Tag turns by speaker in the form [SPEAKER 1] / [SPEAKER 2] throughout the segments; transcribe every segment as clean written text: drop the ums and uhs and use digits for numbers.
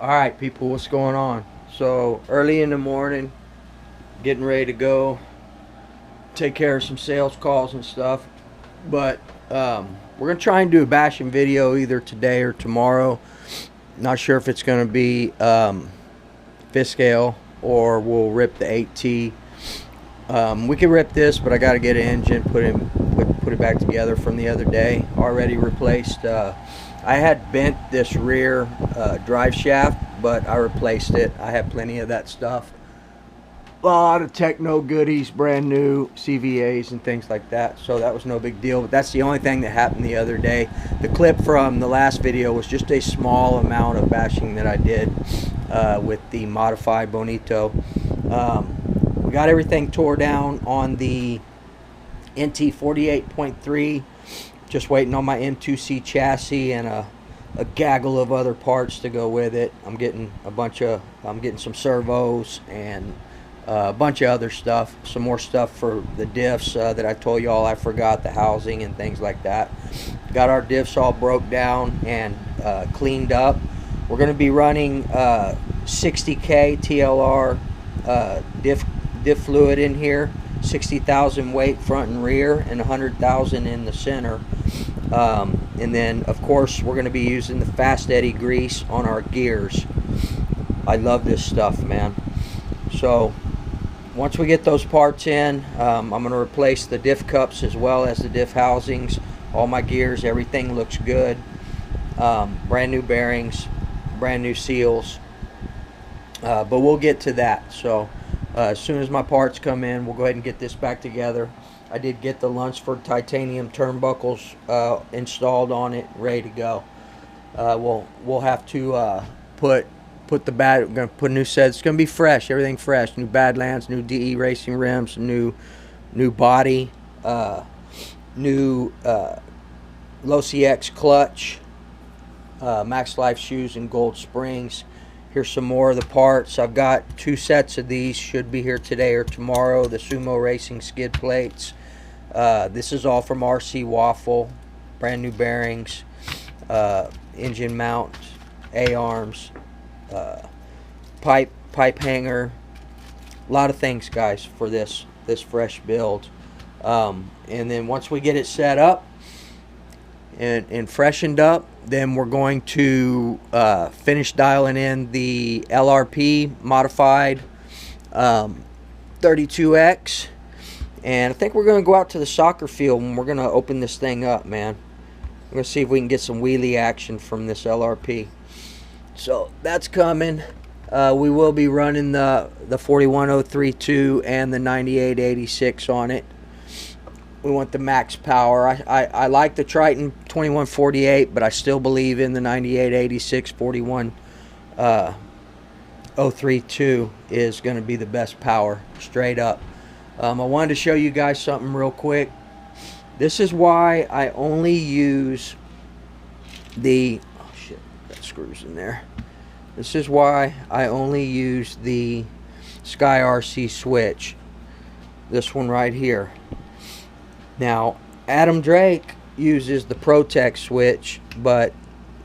[SPEAKER 1] Alright people, what's going on? So early in the morning, getting ready to go take care of some sales calls and stuff. But we're going to try and do a bashing video either today or tomorrow. Not sure if it's going to be fifth scale or we'll rip the 8T. We can rip this, but I got to get an engine, put it back together from the other day. Already replaced. I had bent this rear drive shaft, but I replaced it. I had plenty of that stuff. A lot of techno goodies, brand new CVAs and things like that, so that was no big deal. But that's the only thing that happened the other day. The clip from the last video was just a small amount of bashing that I did with the modified Bonito. We got everything tore down on the NT 48.3. Just waiting on my M2C chassis and a gaggle of other parts to go with it. I'm getting some servos and a bunch of other stuff, some more stuff for the diffs that I told y'all I forgot, the housing and things like that. Got our diffs all broke down and cleaned up. We're going to be running 60K TLR diff fluid in here, 60,000 weight front and rear and 100,000 in the center. And then of course we're going to be using the fast eddy grease on our gears. I love this stuff, man. So once we get those parts in, I'm going to replace the diff cups as well as the diff housings. All my gears, everything looks good. Brand new bearings, brand new seals. But we'll get to that. So as soon as my parts come in, we'll go ahead and get this back together. I did get the Lunsford titanium turnbuckles installed on it, ready to go. We'll have to put the we're gonna put a new set. It's gonna be fresh, everything fresh. New Badlands, new DE racing rims, new body, new Low CX clutch, Max Life shoes and gold springs. Here's some more of the parts. I've got 2 sets of these, should be here today or tomorrow. The Sumo Racing skid plates. This is all from RC Waffle. Brand new bearings, engine mount, A-arms, pipe hanger. A lot of things, guys, for this fresh build. And then once we get it set up and freshened up, then we're going to finish dialing in the LRP modified 32X, and I think we're going to go out to the soccer field and we're going to open this thing up, man. We're going to see if we can get some wheelie action from this LRP. So that's coming. We will be running the 41032 and the 9886 on it. We want the max power. I like the Triton 2148, but I still believe in the 9886 41032 is going to be the best power, straight up. I wanted to show you guys something real quick. This is why I only use the, oh shit, got screws in there. This is why I only use the Sky RC switch. This one right here. Now, Adam Drake uses the Protect switch, but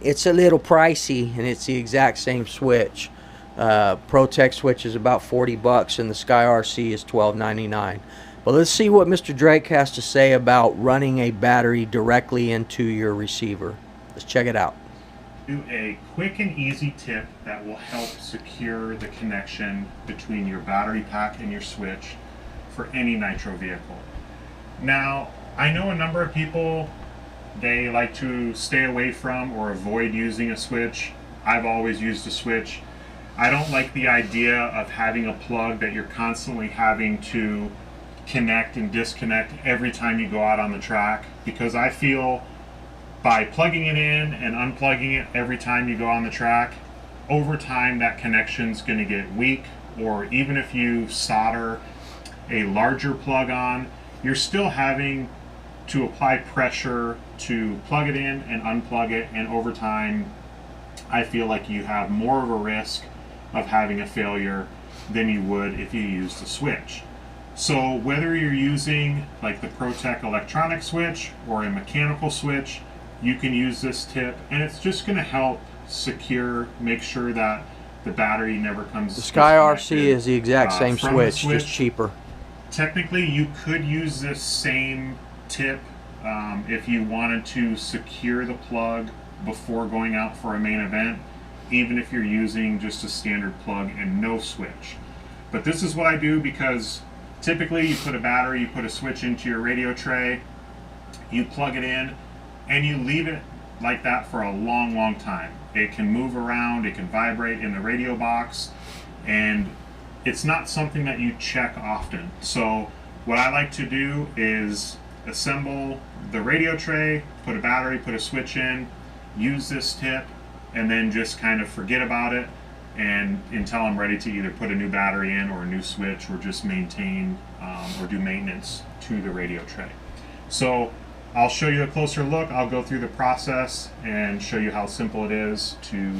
[SPEAKER 1] it's a little pricey, and it's the exact same switch. Protect switch is about 40 bucks, and the Sky RC is $12.99. But let's see what Mr. Drake has to say about running a battery directly into your receiver. Let's check it out.
[SPEAKER 2] Do a quick and easy tip that will help secure the connection between your battery pack and your switch for any nitro vehicle. Now, I know a number of people, they like to stay away from or avoid using a switch. I've always used a switch. I don't like the idea of having a plug that you're constantly having to connect and disconnect every time you go out on the track, because I feel by plugging it in and unplugging it every time you go on the track, over time that connection's going to get weak, or even if you solder a larger plug on, you're still having to apply pressure to plug it in and unplug it, and over time I feel like you have more of a risk of having a failure than you would if you used a switch. So whether you're using like the Protect electronic switch or a mechanical switch, you can use this tip, and it's just going to help secure, make sure that the battery never comes
[SPEAKER 1] The Sky RC
[SPEAKER 2] disconnected,
[SPEAKER 1] is the exact same
[SPEAKER 2] from the
[SPEAKER 1] switch, just cheaper.
[SPEAKER 2] Technically, you could use this same tip if you wanted to secure the plug before going out for a main event, even if you're using just a standard plug and no switch. But this is what I do, because typically you put a battery, you put a switch into your radio tray, you plug it in, and you leave it like that for a long, long time. It can move around, it can vibrate in the radio box, and it's not something that you check often. So what I like to do is assemble the radio tray, put a battery, put a switch in, use this tip, and then just kind of forget about it and until I'm ready to either put a new battery in or a new switch, or just maintain or do maintenance to the radio tray. So I'll show you a closer look. I'll go through the process and show you how simple it is to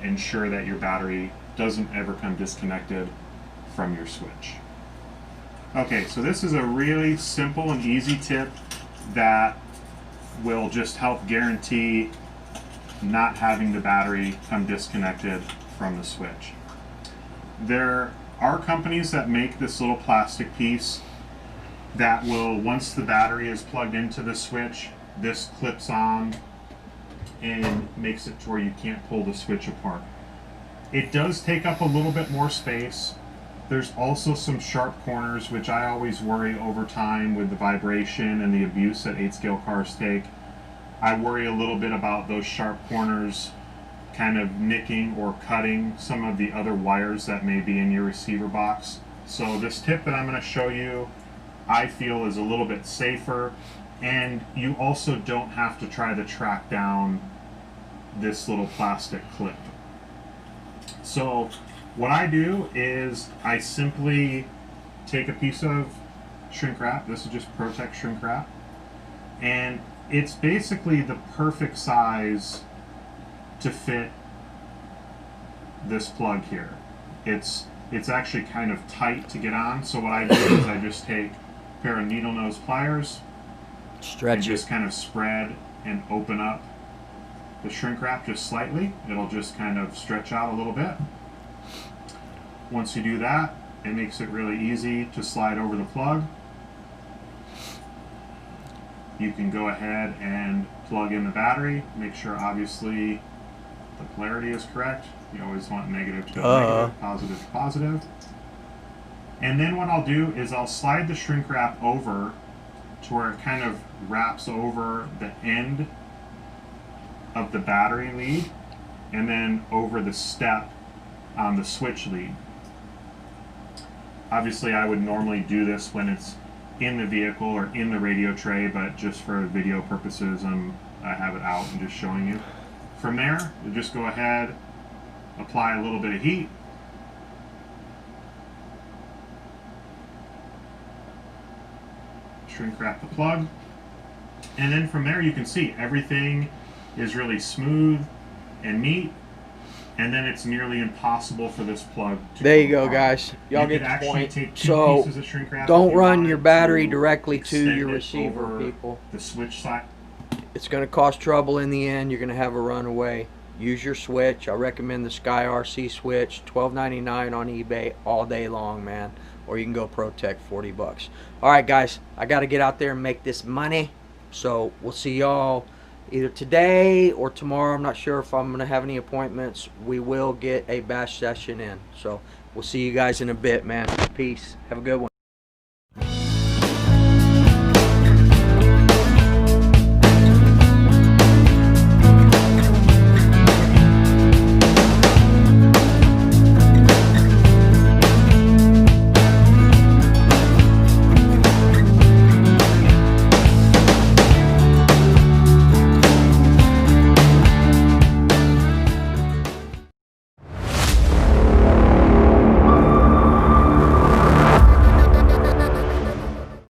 [SPEAKER 2] ensure that your battery doesn't ever come disconnected from your switch. Okay, so this is a really simple and easy tip that will just help guarantee not having the battery come disconnected from the switch. There are companies that make this little plastic piece that will, once the battery is plugged into the switch, this clips on and makes it to where you can't pull the switch apart. It does take up a little bit more space. There's also some sharp corners, which I always worry over time with the vibration and the abuse that 8-scale cars take. I worry a little bit about those sharp corners kind of nicking or cutting some of the other wires that may be in your receiver box. So this tip that I'm going to show you, I feel, is a little bit safer, and you also don't have to try to track down this little plastic clip. So what I do is I simply take a piece of shrink wrap. This is just Protect shrink wrap, and it's basically the perfect size to fit this plug here. It's actually kind of tight to get on, so what I do is I just take a pair of needle nose pliers,
[SPEAKER 1] stretch
[SPEAKER 2] and
[SPEAKER 1] it,
[SPEAKER 2] just kind of spread and open up the shrink wrap just slightly. It'll just kind of stretch out a little bit. Once you do that, it makes it really easy to slide over the plug. You can go ahead and plug in the battery. Make sure, obviously, the polarity is correct. You always want negative to negative, positive to positive. And then what I'll do is I'll slide the shrink wrap over to where it kind of wraps over the end of the battery lead, and then over the step on the switch lead. Obviously, I would normally do this when it's in the vehicle or in the radio tray, but just for video purposes, I have it out and just showing you. From there, you just go ahead, apply a little bit of heat, shrink wrap the plug, and then from there you can see everything is really smooth and neat, and then it's nearly impossible for this plug to
[SPEAKER 1] there you go,
[SPEAKER 2] apart.
[SPEAKER 1] guys. Y'all
[SPEAKER 2] You
[SPEAKER 1] get
[SPEAKER 2] could
[SPEAKER 1] the point.
[SPEAKER 2] take two
[SPEAKER 1] So
[SPEAKER 2] pieces of shrink wrap
[SPEAKER 1] don't
[SPEAKER 2] if you
[SPEAKER 1] run
[SPEAKER 2] wanted
[SPEAKER 1] your battery
[SPEAKER 2] to
[SPEAKER 1] directly to
[SPEAKER 2] extend
[SPEAKER 1] your
[SPEAKER 2] it
[SPEAKER 1] receiver,
[SPEAKER 2] over
[SPEAKER 1] people.
[SPEAKER 2] the switch side.
[SPEAKER 1] It's going to cause trouble in the end. You're going to have a runaway. Use your switch. I recommend the Sky RC switch, $12.99 on eBay all day long, man. Or you can go Protect, 40 bucks. All right, guys, I got to get out there and make this money. So we'll see y'all either today or tomorrow. I'm not sure if I'm going to have any appointments. We will get a bash session in. So we'll see you guys in a bit, man. Peace. Have a good one.